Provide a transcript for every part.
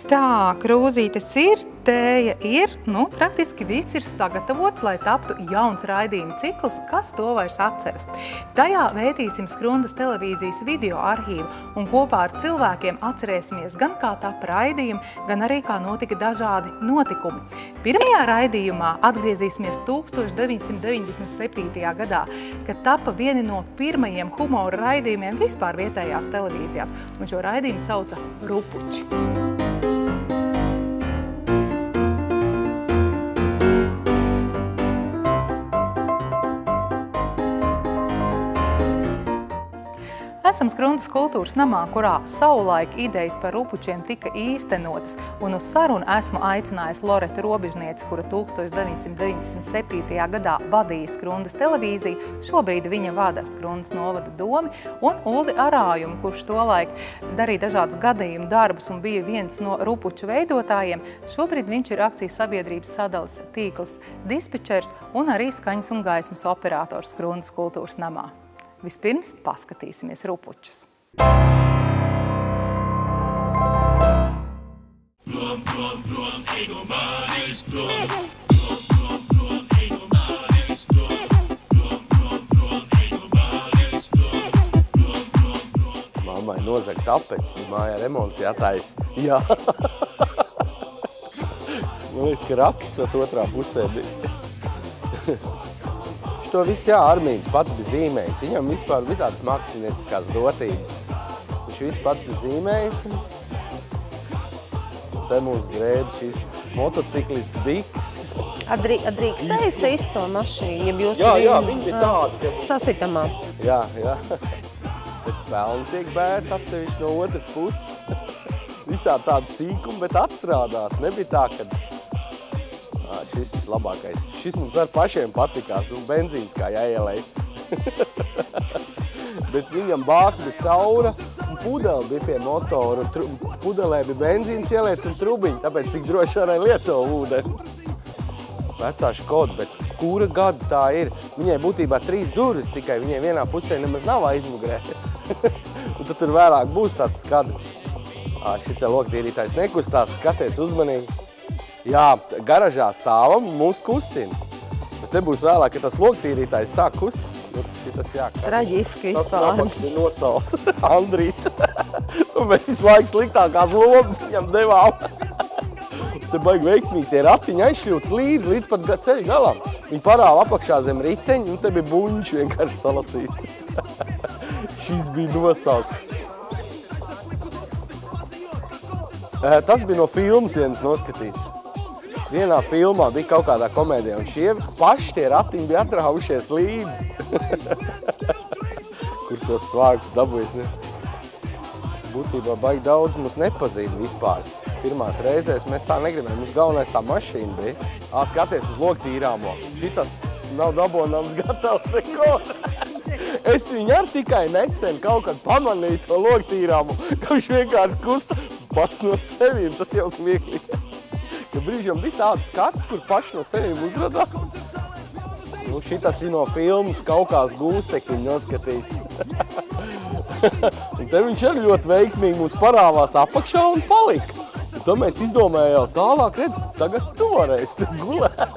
Tā, krūzītes ir, tēja ir, praktiski viss ir sagatavots, lai taptu jauns raidījuma cikls, kas to vairs atceras. Tajā vētīsim Skrundas televīzijas video arhīvu un kopā ar cilvēkiem atcerēsimies gan kā tapa raidījumi, gan arī kā notika dažādi notikumi. Pirmajā raidījumā atgriezīsimies 1997. gadā, kad tapa vieni no pirmajiem humora raidījumiem vispār vietējās televīzijās, un šo raidījumu sauca Rupuči. Esam Skrundas kultūras namā, kurā savulaik idejas par rupučiem tika īstenotas, un uz sarunu esmu aicinājis Loretu Robežnieci, kura 1997. gadā vadīja Skrundas televīziju, šobrīd viņa vada Skrundas novada domi, un Uldi Arājumu, kurš tolaik darīja dažādas gadījumu darbus un bija viens no rupuču veidotājiem. Šobrīd viņš ir akcijas sabiedrības sadalas tīkls dispečers un arī skaņas un gaismas operators Skrundas kultūras namā. Vispirms paskatīsimies rupučus. Mammai nozaga tapets, bija mājā remonts jātais. Jā. Man liekas, ka raksts otrā pusē bija. To viss, Armīns pats bija zīmējis. Viņam vispār bija tādas mākslinieckās dotības. Viņš viss pats bija zīmējis. Te mums drēbs šīs motociklists Biks. Drīkstēja sist to mašīnu? Jā, viņi bija tādi. Sasitamā. Jā. Bet pelni tiek bērti atsevišķi no otras puses. Visā tāda sīkuma, bet atstrādāt. Nebija tā, ka šis ir labākais. Šis mums ar pašiem patikās, benzīns kā jāielej. Bet viņam bāka bija caura un pudele bija pie motora. Pudelē bija benzīns ieliec un trubiņi, tāpēc tik droši varēja Lietuvu ūdeni. Vecā Škoda, bet kura gada tā ir? Viņai būtībā 3 durvis tikai, viņai vienā pusē nemaz nav aizmugurē. Un tad tur vēlāk būs tāds skati. Šitā loktīrītājs nekustās, skaties uzmanīgi. Jā, garažā stāvam un mūs kustina. Bet te būs vēlāk, ka tas loktīrītājs sāk kustīt. Traģiski vispār. Tas nabags bija nosals. Andrīts. Un mēs visu laiku sliktākās lomas viņam devām. Te baigi veiksmīgi tie ratiņi aizšļūts līdz pat ceļa galam. Viņi parāva apakšā zem riteņi un te bija buņš vienkārši salasīts. Šis bija nosals. Tas bija no filmas viens noskatīts. Vienā filmā bija kaut kādā komēdijā, un šie paši tie ratiņi bija atrāvušies līdzi. Kur tos svārkus dabūt, ne? Būtībā baigi daudz mums nepazīd vispār. Pirmās reizēs mēs tā negribējām, mums galvenais tā mašīna bija. Skaties uz loktīrāmo. Šitas nav dabonams gatavs neko. Es viņu ar tikai nesen kaut kad pamanīju to loktīrāmo, ka viņš vienkārši kusta pats no sevīm, tas jau smieklīgi. Ja brīžam bija tāda skata, kur paši no sevīm uzradā. Šitas ir no filmas kaut kās gūstekļi noskatīts. Un te viņš arī ļoti veiksmīgi mums parāvās apakšā un palika. Un tad mēs izdomājām jau tālāk, redz, tagad toreiz te gulēt.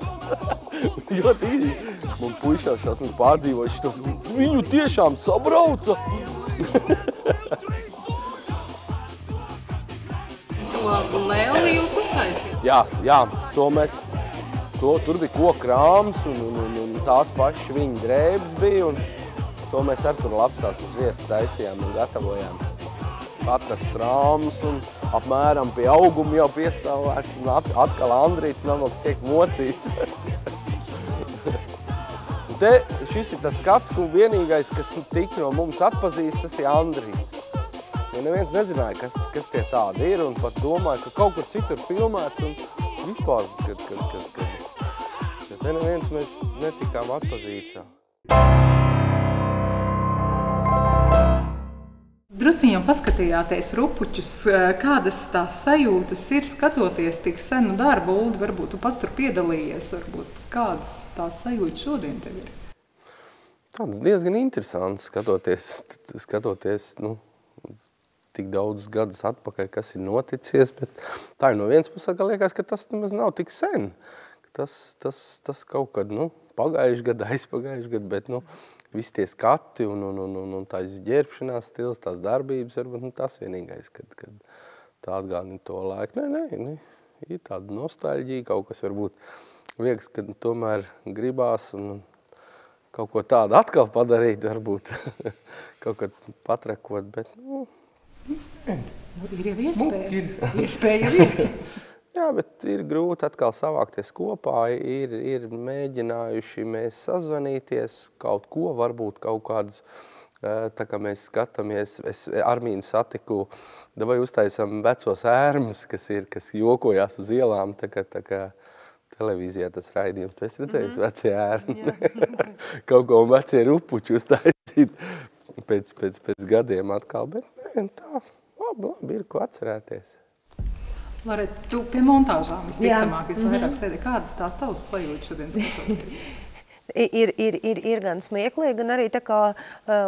Ļoti īri. Man puišās šausmīgi pārdzīvoja šitos, viņu tiešām sabrauca. To lēli jūs uztaisījāt? Jā, tur bija kokrāms un tās pašas viņa drēbes bija, un to mēs ar tur lapsās uz vietas taisījām un gatavojām. Atrast rāmus un apmēram pie auguma jau piestāvēts, un atkal Andrīts nabags tiek mocīts. Un te šis ir tas skats, kur vienīgais, kas tik no mums atpazīst, tas ir Andrīts. Jo neviens nezināja, kas tie tādi ir, un pat domāja, ka kaut kur citur filmēts, un vispār, ka te neviens mēs netikām atpazīts. Drusciņam paskatījāties rupučus, kādas tās sajūtas ir skatoties tik senu darbu, Uldi, varbūt tu pats tur piedalījies, varbūt kādas tās sajūtas šodien tev ir? Tāds diezgan interesants skatoties, tik daudzus gadus atpakaļ, kas ir noticies, bet tā ir no vienas puses, ka liekas, ka tas nemaz nav tik sen. Tas kaut kad, pagājuši gadu, aizpagājuši gadu, bet, visi tie skati un tās ģērbšanās stils, tās darbības, varbūt tas vienīgais, kad tā atgādina to laiku. Nē, ir tāda nostalģija, kaut kas varbūt liekas, ka tomēr gribās un kaut ko tādu atkal padarīt, varbūt kaut kad patrekot, bet, Ir jau iespēja. Iespēja jau ir. Jā, bet ir grūti atkal savākties kopā, ir mēģinājuši mēs sazvanīties, kaut ko, varbūt kaut kādus, tā kā mēs skatāmies, es Armīnu satiku, vai uztaisam vecos ērmus, kas jokojās uz ielām, tā kā televīzijā tas raidījums, tu esi redzējis vecie ērni, kaut ko un vecie rupuči uztaisīt pēc gadiem atkal, bet tā, labi, ir ko atcerēties. Loreta, tu pie montāžām visticamāk, vairāk sēdi. Kādas tās tavas sajūtas šodien skatoties? Ir gan smieklīgi, gan arī tā kā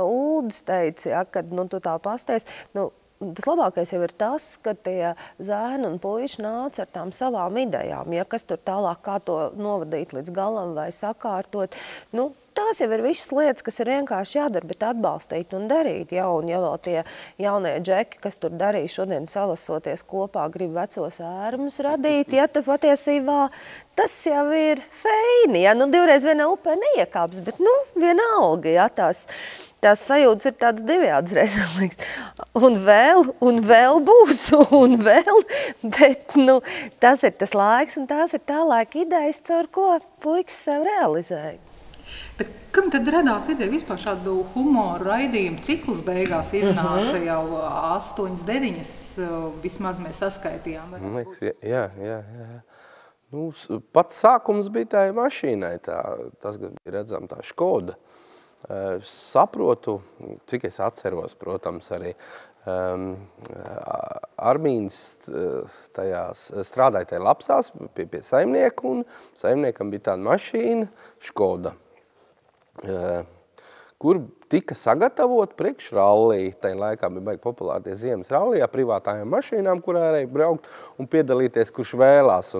Uldis teica, kad tu tā pasties, tas labākais jau ir tas, ka tie zēni un puiši nāca ar tām savām idejām, kas tur tālāk kā to novadīt līdz galam vai sakārtot. Tās jau ir visas lietas, kas ir vienkārši jādara, bet atbalstīt un darīt. Un ja vēl tie jaunie džeki, kas tur darīja šodien salasoties kopā, grib vecos ērmus radīt, tad patiesībā tas jau ir feini. Divreiz vienā upē neiekāps, bet vienalga, tās sajūtas ir tāds divjāds reizes, liekas. Un vēl būs, un vēl, bet tas ir tas laiks, un tās ir tā laika idejas, caur ko puikas sev realizēja. Bet kam tad radās ideja vispār šādu humoru raidījumu? Cikls beigās iznāca jau 8, 9, vismaz mēs saskaitījām. Jā. Pats sākums bija tā mašīnai, tas redzam tā Škoda. Saprotu, cik es atceros, protams, arī Armīns strādāja tajā lapsās pie saimnieku, un saimniekam bija tāda mašīna Škoda, kur tika sagatavot priekš rallija. Tajā laikā bija baigi populāri tie ziemas rallijā privātājām mašīnām, kurā varēja braukt un piedalīties, kurš vēlās.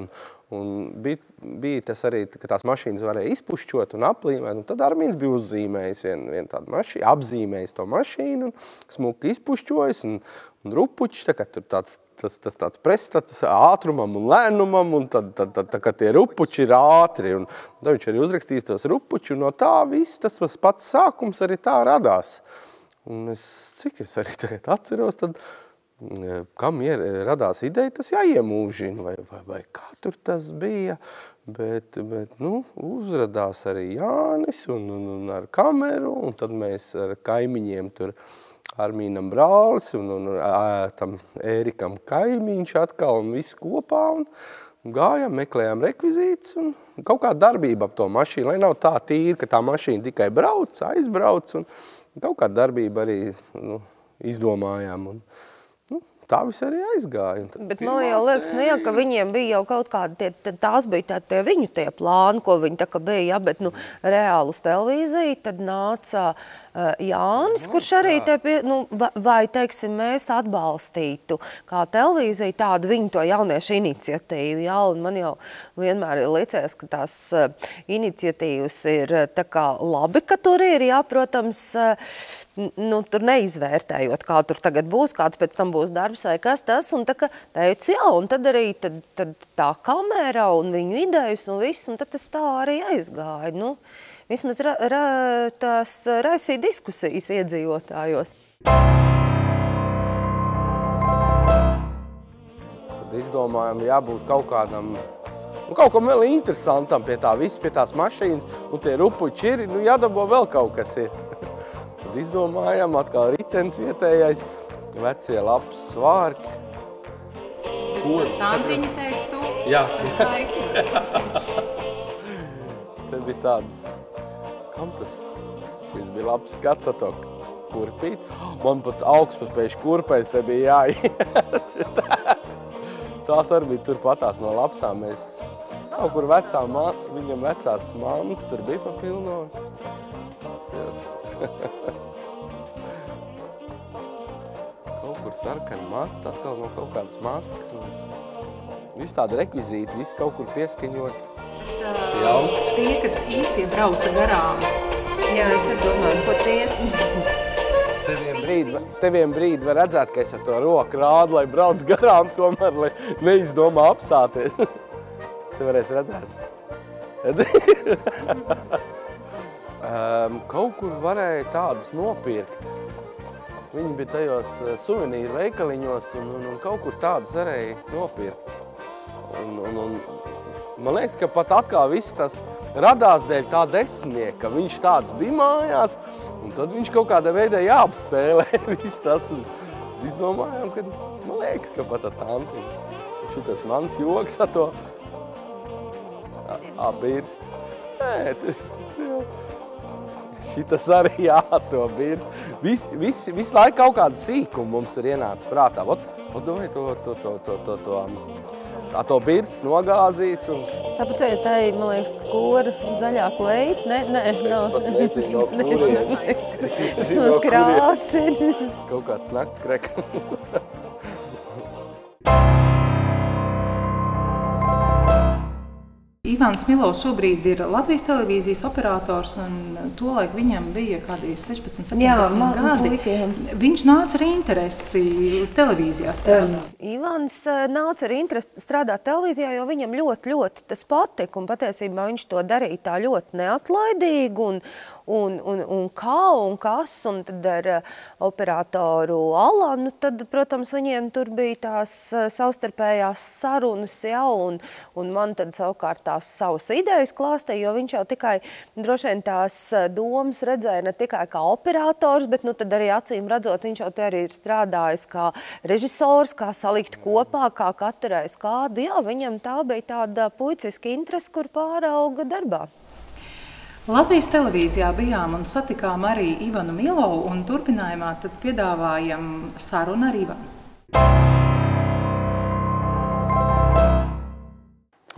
Un bija tas arī, ka tās mašīnas varēja izpušķot un aplīmēt, un tad Armīns bija uzzīmējis vienu tādu mašīnu, apzīmējis to mašīnu, smuki izpušķojis, un rupuči, tā kā tur tāds prestats ātrumam un lēnumam, un tad kā tie rupuči ir ātri, un tad viņš arī uzrakstīs tos rupuči, un no tā viss tas pats sākums arī tā radās. Un cik es arī tagad atceros, tad kam radās ideja, tas jāiemūžina, vai kā tur tas bija, bet uzradās arī Jānis un ar kameru, un tad mēs ar kaimiņiem tur Armīnam brālis un tam Ērikam kaimiņš atkal un viss kopā, un gājām, meklējām rekvizītus un kaut kā darbība ap to mašīnu, lai nav tā tīri, ka tā mašīna tikai brauc, aizbrauc, un kaut kā darbība arī izdomājām, un tā viss arī aizgāja. Bet man jau liekas, ka viņiem bija jau kaut kādi, tās bija tie viņu tie plāni, ko viņi tā kā bija, bet reāli uz televīziju, tad nāca Jānis, kurš arī vai, teiksim, mēs atbalstītu kā televīziju tādu viņu to jauniešu iniciatīvu, un man jau vienmēr ir licies, ka tās iniciatīvas ir tā kā labi, ka tur ir, protams, tur neizvērtējot, kā tur tagad būs, kāds pēc tam būs darbs, vai kas tas, un tā kā teicu, un tad arī tad tā kamera un viņu idejas un viss, un tad tas tā arī aizgāja. Vismaz tās raisīja diskusijas iedzīvotājos. Tad izdomājam, jābūt kaut kādam, kaut kam vēl interesantam pie tā viss, pie tās mašīnas, un tie rupuči ir, jādabo vēl kaut kas ir. Tad izdomājam, atkal ritens vietējais, vecie lapas svārki. Tantiņa teiks tu? Jā. Pēc laiks. Te bija tāds, kam tas? Šis bija labs skats ar to kurpīt. Man pat augstpaspējuši kurpēs te bija jāiet. Tās arī bija turpatās no lapsām. Mēs kaut kur viņam vecās mantas tur bija pa pilno. kaut kur sarkani mati, atkal no kaut kādas maskas. Viss tāda rekvizīti, viss kaut kur pieskaņot. Jauks. Tie, kas īstie brauca garām. Jā, es arī domāju, ko tie... Te vien brīdi var redzēt, ka es ar to roku rādu, lai brauc garām, tomēr, lai neizdomā apstāties. Te varēs redzēt. Kaut kur varēja tādas nopirkt. Viņi bija tajos suvenīru veikaliņos un kaut kur tādas varēja nopirkt. Man liekas, ka pat atkal viss tas radās dēļ tā desmitnieka, ka viņš tāds bija mājās, un tad viņš kaut kādā veidā jāapspēlē viss tas. Un izdomājām, ka man liekas, ka pat ar tanti. Šitas mans joks ar to birst. Nē, tur šitas arī to birst. Visu laiku kaut kādu sīkumu mums tur ienāca prātā. Domāju, to birst nogāzīs un... Sapucējies, tā ir, man liekas, kora zaļā kleita. Nē, nav. Es pat nezinu, no kurienes. Tas mums krās ir. Kaut kāds nakts kreka. Ivans Milovs šobrīd ir Latvijas televīzijas operators, un tolaik viņam bija kādi 16, 17 gadi. Viņš nāca ar interesi televīzijā strādāt. Ivans nāca ar interesi strādāt televīzijā, jo viņam ļoti tas patika, un patiesībā viņš to darīja tā ļoti neatlaidīgi, un kā un kas, un tad ar operatoru Alanu, tad, protams, viņiem tur bija tās savstarpējās sarunas jau, un man tad savukārt tās savas idejas klāstīja, jo viņš jau tikai droši vien tās domas redzēja ne tikai kā operators, bet nu tad arī acīm redzot, viņš jau te arī ir strādājis kā režisors, kā salikt kopā, kā katreiz kādu. Jā, viņam tā bija tāda puiciska interese, kur pārauga darbā. Latvijas televīzijā bijām un satikām arī Ivanu Milovu, un turpinājumā tad piedāvājam sarunu ar Ivanu.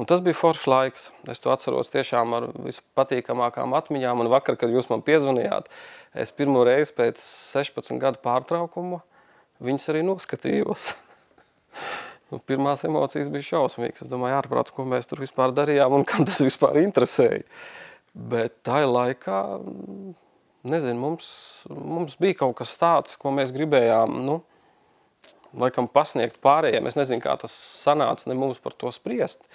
Un tas bija foršs laiks. Es to atceros tiešām ar vispatīkamākām atmiņām. Un vakar, kad jūs man piezvanījāt, es pirmo reizi pēc 16 gadu pārtraukumu viņus arī noskatījos. Pirmās emocijas bija šausmīgas. Es domāju, ārprāts, ko mēs tur vispār darījām un kam tas vispār interesēja. Bet tajā laikā, nezinu, mums bija kaut kas tāds, ko mēs gribējām, laikam pasniegt pārējiem. Es nezinu, kā tas sanāca, ne mums par to spriest.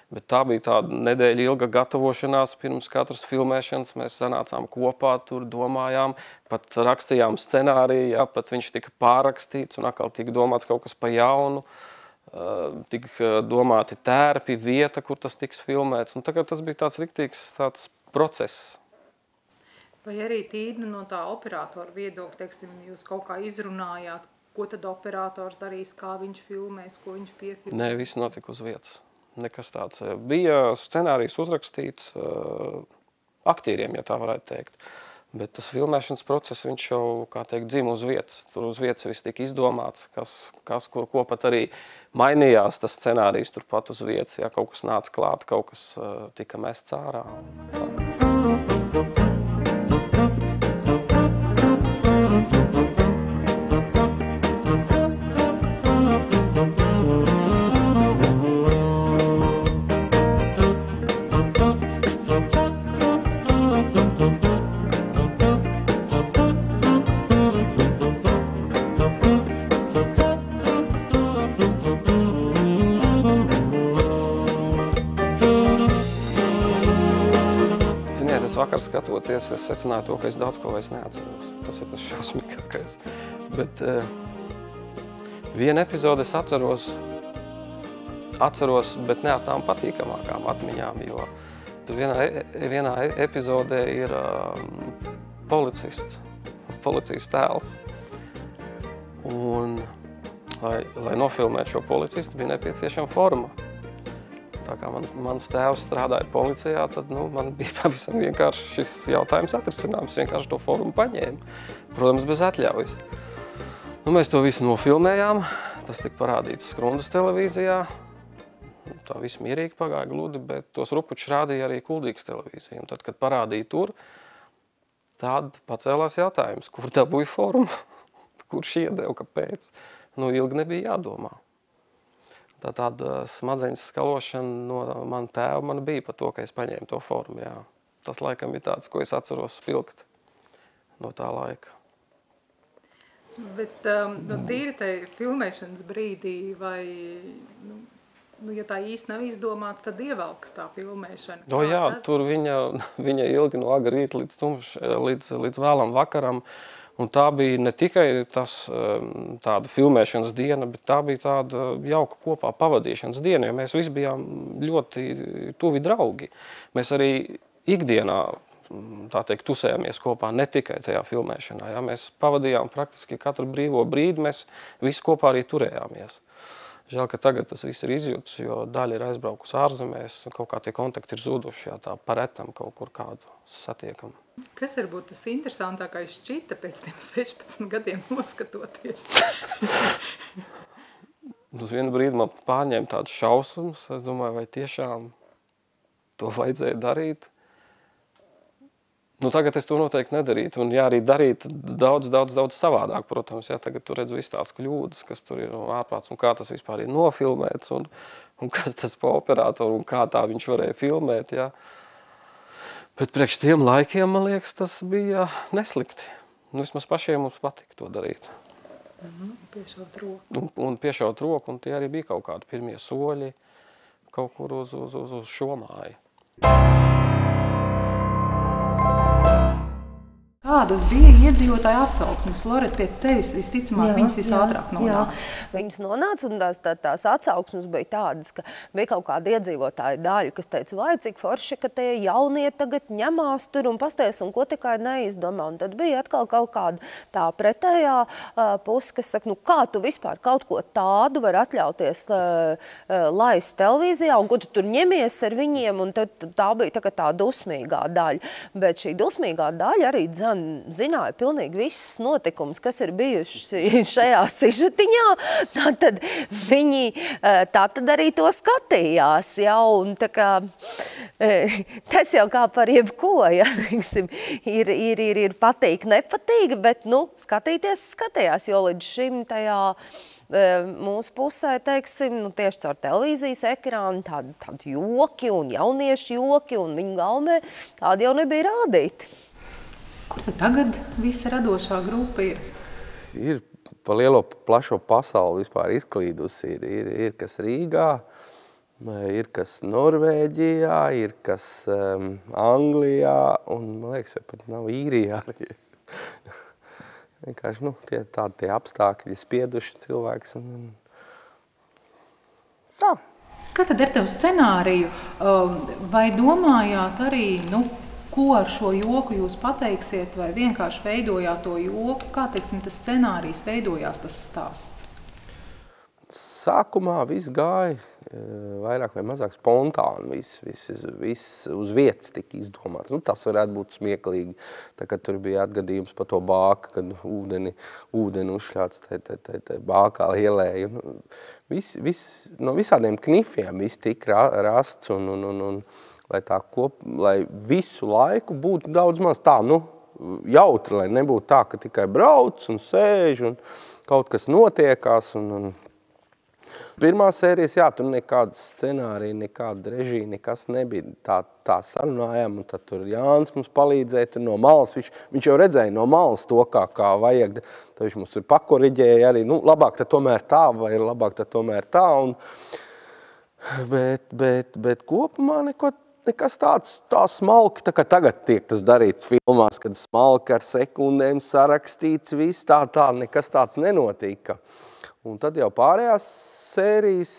Bet tā bija tāda nedēļa ilga gatavošanās pirms katras filmēšanas. Mēs sanācām kopā, tur domājām, pat rakstījām scenāriju, ja, pat viņš tika pārrakstīts un atkal tika domāts kaut kas pa jaunu. Tika domāti tērpi, vieta, kur tas tiks filmēts. Un tagad tas bija tāds riktīgs tāds process. Vai arī tīri no tā operatora viedokļa, teiksim, jūs kaut kā izrunājāt, ko tad operators darīs, kā viņš filmēs, ko viņš piefilmēs? Nē, viss notika uz vietas. Nekas tāds. Bija scenārijs uzrakstīts aktieriem, ja tā varētu teikt. Bet tas filmēšanas process, viņš jau, kā teikt, dzima uz vietas. Tur uz vietas viss tika izdomāts, kas ko pat arī mainījās tas scenārijs turpat uz vietas. Ja kaut kas nāca klāt, kaut kas tika mests ārā. Vakar skatoties, es secināju to, ka es daudz ko vairs neatceros. Tas ir tas šausmīgākais. Bet vienu epizodi es atceros, bet ne ar tām patīkamākām atmiņām, jo tur vienā epizodē ir policijas tēls. Un, lai nofilmētu šo policistu, bija nepieciešama forma. Tā kā mans tēvs strādāja policijā, tad man bija pavisam vienkārši šis jautājums atrisināms. Vienkārši to formu paņēma. Protams, bez atļaujas. Mēs to visu nofilmējām. Tas tika parādīts Skrundas televīzijā. Tā viss mierīgi pagāja gludi, bet tos rupučus rādīja arī Kuldīgas televīzija. Un tad, kad parādīja tur, tad pacēlās jautājums, kur dabūja formu. kurš iedeva, kāpēc. Nu, ilgi nebija jādomā. Tāda smadzeņas skalošana no mana tēva man bija par to, ka es paņēmu to formu, jā. Tas laikam ir tāds, ko es atceros spilgt no tā laika. Bet tīri tai filmēšanas brīdī vai, ja tā īsti nav izdomāts, tad ievelkas tā filmēšana? Jā, tur viņa ilgi no aga rīta līdz vēlam vakaram. Un tā bija ne tikai tāda filmēšanas diena, bet tā bija tāda jauka kopā pavadīšanas diena, jo mēs visi bijām ļoti tuvi draugi. Mēs arī ikdienā, tā teikt, tusējāmies kopā, ne tikai tajā filmēšanā. Ja? Mēs pavadījām praktiski katru brīvo brīdi, mēs visi kopā arī turējāmies. Žēl, ka tagad tas viss ir izjūts, jo daļa ir aizbraukusi ārzemēs, un kaut kā tie kontakti ir zuduši, jā, tā paretam kaut kur kādu satiekam. Kas varbūt tas interesantākais šķita pēc tiem 16 gadiem noskatoties? Uz vienu brīdi man pārņēma tāds šausums, es domāju, vai tiešām to vajadzēja darīt. Tagad es to noteikti nedarītu, un arī darīt daudz savādāk, protams. Tagad tu redz visu tās kļūdas, kas tur ir ārprāts, un kā tas vispār ir nofilmēts, un kas tas pa operatoru, un kā tā viņš varēja filmēt. Ja. Bet priekš tiem laikiem, man liekas, tas bija neslikti. Vismaz pašiem mums patika to darīt. Piešaut roku. Un piešaut roku, un tie arī bija kaut kādi pirmie soļi kaut kur uz šo māju. Kādas bija iedzīvotāju atsauksmes? Loret, pie tevis visticamāk viņas visātrāk nonāca. Viņas nonāca, un tās atsauksmes bija tādas, ka bija kaut kāda iedzīvotāja daļa, kas teica, vai cik forši, ka tie jaunie tagad ņemās tur un pasties, un ko tikai neizdomā. Un tad bija atkal kaut kāda tā pretējā puse, kas saka, kā tu vispār kaut ko tādu var atļauties laist televīzijā, un ko tu tur ņemies ar viņiem, un tad tā bija tā dusmīgā daļa. Bet šī dusmīgā daļa arī zināja pilnīgi visas notikumus, kas ir bijuši šajā sižetiņā, tad viņi tā tad arī to skatījās, ja, un tā kā, tas jau kā par jebko, ja, ir patīk, nepatīk, bet, skatījās, jo līdz šim tajā mūsu pusē, teiksim, tieši caur televīzijas ekrānu tādi joki un jauniešu joki, un viņu galvē tādi jau nebija rādīti. Kur tad tagad visa radošā grupa ir? Ir pa lielo plašo pasauli vispār izklīdusi. Ir kas Rīgā, ir kas Norvēģijā, ir kas Anglijā, un, man liekas, vai pat nav Īrijā arī. Vienkārši, tie apstākļi spieduši cilvēks. Tā. Kā tad ar tev scenāriju? Vai domājāt arī, ko ar šo joku jūs pateiksiet, vai vienkārši veidojāt to joku? Kā, teiksim, tas scenārijs veidojās, tas stāsts? Sākumā viss gāja vairāk vai mazāk spontāni, viss uz vietas tika izdomāts. Tas varētu būt smieklīgi, tā, kad tur bija atgadījums par to bāku, kad ūdeni uzšļāts bākā lielēja. No visādiem knifiem viss tika rasts un lai visu laiku būtu daudz maz tā, jautri, lai nebūtu tā, ka tikai brauc un sēž un kaut kas notiekās. Pirmā sērijas, tur nekāda scenārija, nekāda režija, nekas nebija. Tā sarunājām, un tad tur Jānis mums palīdzēja no malas. Viņš jau redzēja no malas to, kā vajag. Tad viņš mums tur pakoriģēja arī, labāk tad tomēr tā, vai labāk tad tomēr tā. Bet kopumā nekas tā smalki, tā kā tagad tiek tas darīts filmās, kad smalki ar sekundēm sarakstīts, viss tā, nekas tāds nenotika. Un tad jau pārējās sērijas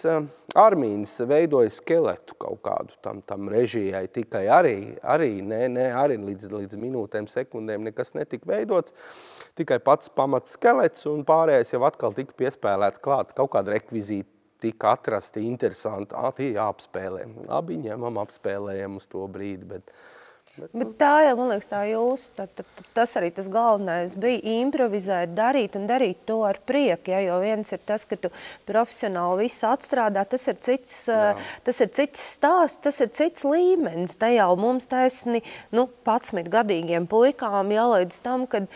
Armīns veidoja skeletu kaut kādu tam režijai, tikai arī līdz minūtēm, sekundēm nekas netika veidots, tikai pats pamats skelets, un pārējais jau atkal tika piespēlēts klāts kaut kāda rekvizīta. Tika atrasti interesanti, tie jāapspēlē. Labi, ņemam, apspēlējam uz to brīdi, Bet tā jau, man liekas, tā jūs, tas arī tas galvenais bija improvizēt, darīt un darīt to ar prieku, jo viens ir tas, ka tu profesionāli visu atstrādā, tas ir cits stāsts, tas ir cits līmenis. Te jau mums taisni, 11 gadīgiem puikām jālīdz tam, kad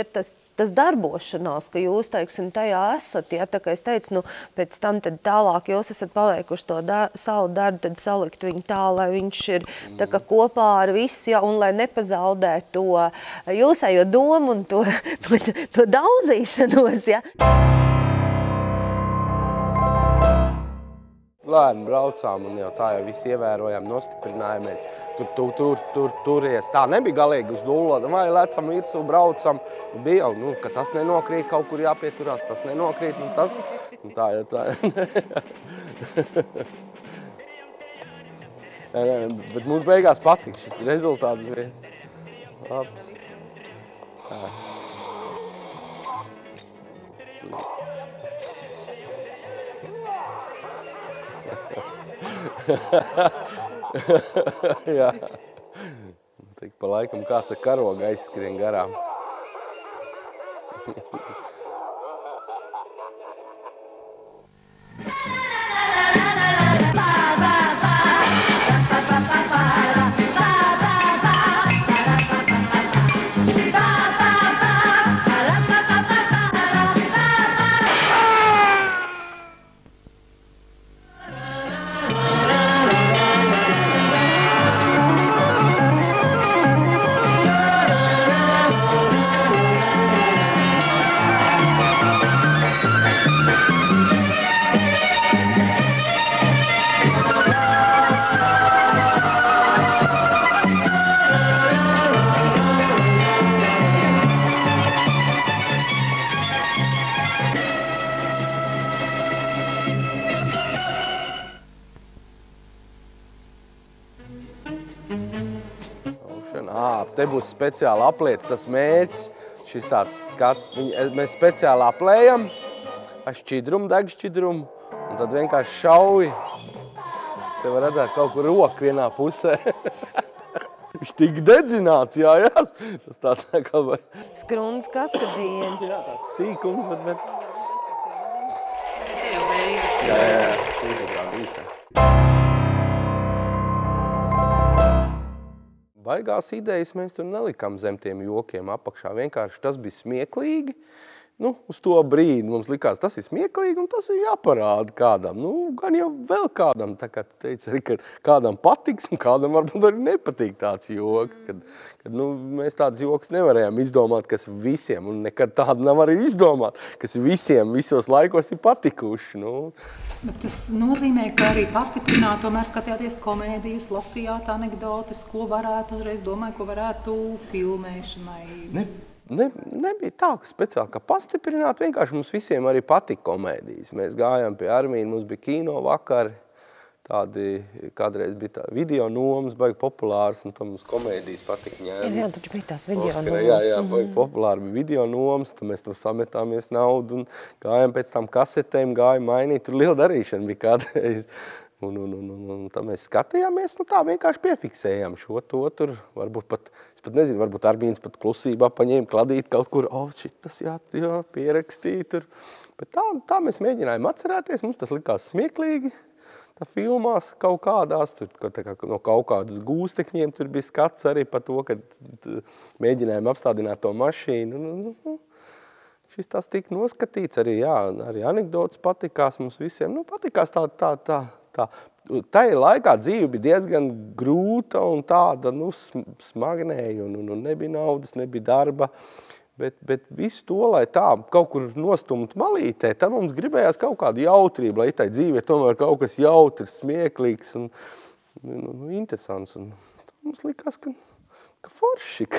ir tas tas darbošanās, ka jūs, teiksim, tajā esat, ja, tā kā es teicu, nu, pēc tam tad tālāk jūs esat paveikuši to savu darbu, tad salikt viņu tā, lai viņš ir tā kā kopā ar visu, ja, un lai nepazaudē to jūsējo domu un to daudzīšanos, ja. Lēni braucām un jau tā jau visi ievērojām, nostiprinājāmies. Turies. Tā nebija galīgi uz dullo, vai lecam virsū, braucam. Bija jau, nu, ka tas nenokrīt, kaut kur jāpieturās, tas nenokrīt, nu tas, nu tā jau tā. Bet mums beigās patīk, šis rezultāts bija labs. Jā. Tik pa laikam kāds ar karogu aizskrien garām. Te būs speciāli apliec tas mērķis, šis tāds skats. Mēs speciāli aplējam ar šķidrumu, degšķidrumu, un tad vienkārši šauji. Te var redzēt kaut kur roku vienā pusē. Viņš tik dedzināts, jājās. Tas tāds kā vai... Skrundas kaskadiena. Jā, tāds sīkums, bet... Te jau beigas. Jā, šī ir tāda īsa. Baigās idejas mēs tur nelikām zem tiem jokiem apakšā. Vienkārši tas bija smieklīgi. Nu, uz to brīdi mums likās, tas ir smieklīgi un tas ir jāparāda kādam. Nu, gan jau vēl kādam, tā kā tu teici arī, ka kādam patiks un kādam varbūt arī nepatīk tāds joks. Kad nu, mēs tāds joks nevarējām izdomāt, kas visiem, un nekad tādu nav arī izdomāt, kas visiem visos laikos ir patikuši. Nu. Bet tas nozīmē, ka arī pastiprināt, tomēr skatījāties komēdijas, lasījāt anekdotes, ko varētu uzreiz domāt, ko varētu filmēšanai. Nebija tā, ka speciāli, ka pastiprināt, vienkārši mums visiem arī patika komēdijas. Mēs gājām pie Armīna, mums bija kino vakari, tādi, kādreiz bija tā video nomas, baigi populārs, un tam mums komēdijas patika ņēma. Jā, taču bija tās video nomas. Jā, baigi populāri bija video nomas, tad mēs tam sametāmies naudu un gājām pēc tam kasetēm, gājām mainīt, tur liela darīšana bija kādreiz. Un tā mēs skatījāmies, nu tā vienkārši piefiksējām šo to tur, varbūt pat, es pat nezinu, varbūt Arbīns pat klusībā paņēma kladīt kaut kur, šitas jā, pierakstīja tur. Bet tā mēs mēģinājām atcerēties, mums tas likās smieklīgi, tā filmās kaut kādās, tur no kaut kādas gūstekņiem tur bija skats arī par to, kad mēģinājām apstādināt to mašīnu. Šis tās tika noskatīts arī, jā, arī anekdotas patikās mums visiem, nu patikās tā. Tajā laikā dzīve bija diezgan grūta un tāda, nu, smagnēja un nebija naudas, nebija darba, bet visu to, lai tā kaut kur nostumt malītē, tad mums gribējās kaut kādu jautrību, lai tai dzīve tomēr kaut kas jautrs, smieklīgs un interesants. Un mums likās, ka forši,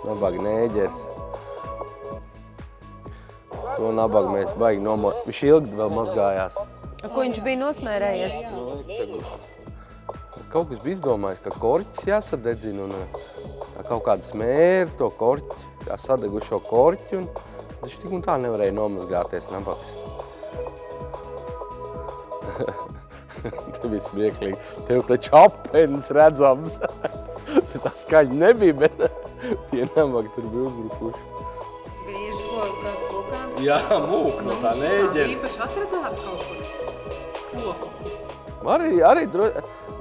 nabaga nēģers. To nabagu mēs baigi nomot. Viņš ilgi vēl mazgājās. Ko viņš bija nosmērējies? Kaut kas bija izdomājis, ka korķis jāsadedzina un kaut kāda smēra to korķi, sadegušo korķi un viņš tik un tā nevarēja nomazgāties nabags. Te bija smieklīgi. Tev taču apenis redzams. Tā skaļa nebija, bet tie nabagi tur bija uzbrukuši. Grieži kokā? Jā, mūk no tā nēģera. Īpaši atradāt kaut kur? Koku? Arī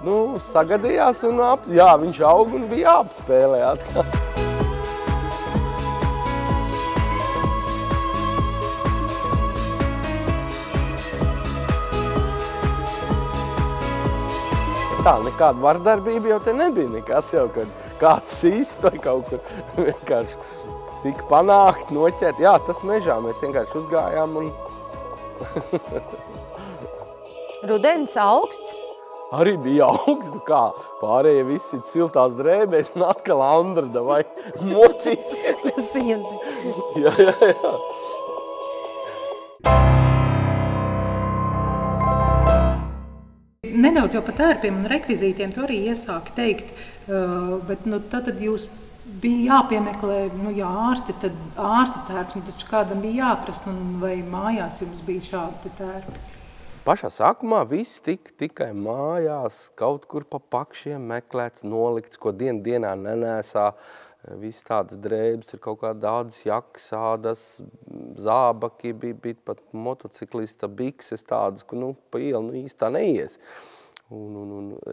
nu, sagadījās un jā, viņš aug un bija jāapspēlē atkal. Tā, nekāda vardarbība jau te nebija, nekas jau, kad kāds sīst vai kaut kur vienkārši tika panākt, noķert. Jā, tas mežā mēs vienkārši uzgājām un... Rudens augsts? Arī bija augsts, kā pārējie visi siltās drēbēs un atkal Andrada vai mocīs. Jā. Nedaudz jau par tērpiem un rekvizītiem tu arī iesāki teikt, bet tad jūs bija jāpiemeklē, ja ārsti, tad ārsta tērps, taču kādam bija jāprast, vai mājās jums bija šādi tērpi? Pašā sākumā viss tikai mājās, kaut kur pa pakšiem meklēts, nolikts, ko dienā nenēsā. Viss tādas drēbes, tur kaut kā tādas jakas, ādas, zābaki, bija pat motociklista bikses tādas, ka pa ielu īsti tā neies.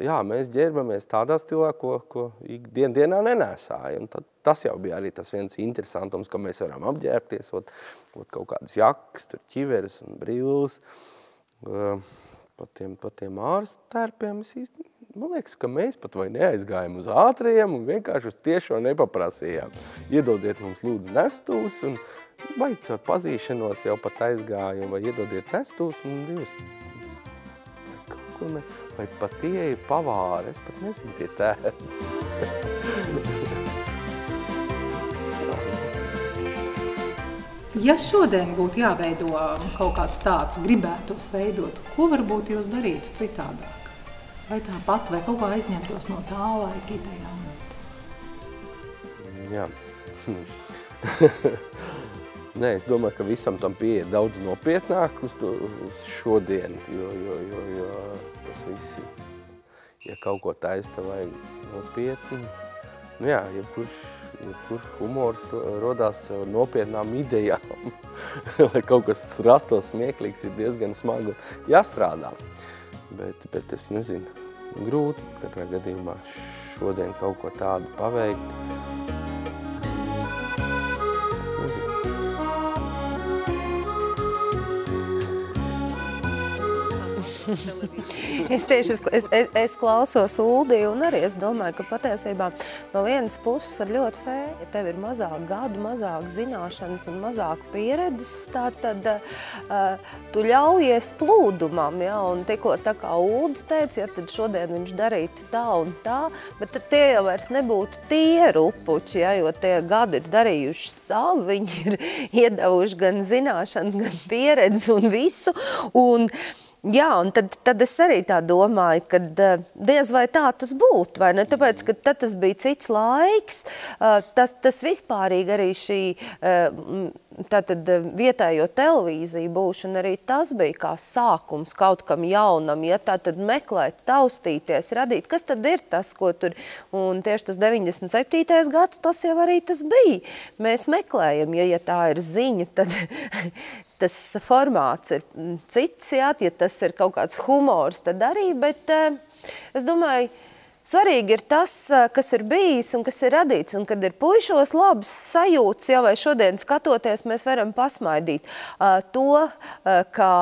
Jā, mēs ģērbamies tādā stilā, ko dienā nenēsāja. Un tas jau bija arī tas viens interesantums, ka mēs varam apģērbties, kaut kādas jakas, tur ķiveres un brilles. Pa tiem ārstu tērpiem es īsti, man liekas, ka mēs pat vai neaizgājām uz ātriem un vienkārši uz tiešo nepaprasījām. Iedodiet mums lūdzu nestūs un vai caur pazīšanos jau pat aizgājām, vai iedodiet nestūs un divas. Vai pat tie ir pavāri, es pat nezinu tie tērpi. Ja šodien būtu jāveido kaut kāds tāds, gribētos veidot, ko varbūt jūs darītu citādāk? Vai tāpat, vai kaut kā aizņemtos no tā laika idejām? Jā. Nē, es domāju, ka visam tam pieeja daudz nopietnāk uz šodien, jo tas viss, ja kaut ko taista vajag nopietni, jā, jebkur humors rodās nopietnām idejām, lai kaut kas rastos smieklīgs, ir diezgan smagi jāstrādā. Bet es nezinu, grūti katrā gadījumā šodien kaut ko tādu paveikt. Es klausos Uldi un arī es domāju, ka patiesībā no vienas puses ir ļoti fēri. Ja tev ir mazāk gadu, mazāk zināšanas un mazāk pieredzes, tad tu ļaujies plūdumam, ja, un tikko tā kā Uldis teica, ja tad šodien viņš darītu tā un tā, bet tad tie jau vairs nebūtu tie rupuči, ja, jo tie gadi ir darījuši savu, viņi ir iedevuši gan zināšanas, gan pieredzi un visu, un jā, un tad es arī tā domāju, ka diez vai tā tas būtu, vai ne? Tāpēc, ka tad tas bija cits laiks, tas vispārīgi arī šī tātad vietējo televīziju būšana, arī tas bija kā sākums kaut kam jaunam, ja tātad meklēt, taustīties, radīt, kas tad ir tas, ko tur, un tieši tas 97. gads, tas jau arī tas bija. Mēs meklējam, ja tā ir ziņa, tad tas formāts ir cits, jā, ja tas ir kaut kāds humors, tad arī, bet es domāju, svarīgi ir tas, kas ir bijis un kas ir radīts, un kad ir puišos labs sajūts, ja vai šodien skatoties, mēs varam pasmaidīt to, kā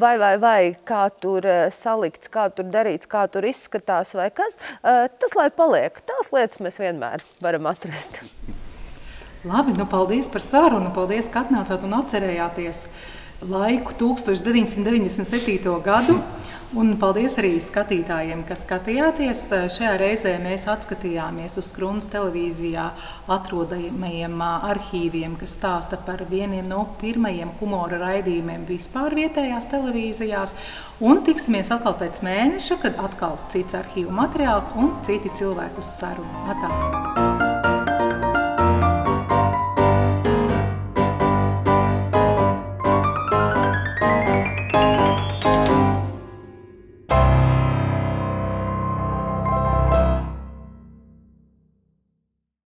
vai kā tur salikts, kā tur darīts, kā tur izskatās vai kas, tas lai paliek. Tās lietas mēs vienmēr varam atrast. Labi, paldies par sarunu, paldies, ka atnācāt un atcerējāties laiku 1997. gadu. Un paldies arī skatītājiem, kas skatījāties. Šajā reizē mēs atskatījāmies uz Skrundas televīzijā atrodamajiem arhīviem, kas stāsta par vieniem no pirmajiem humora raidījumiem vispār vietējās televīzijās. Un tiksimies atkal pēc mēneša, kad atkal cits arhīvu materiāls un citi cilvēku uz sarunu. Atā!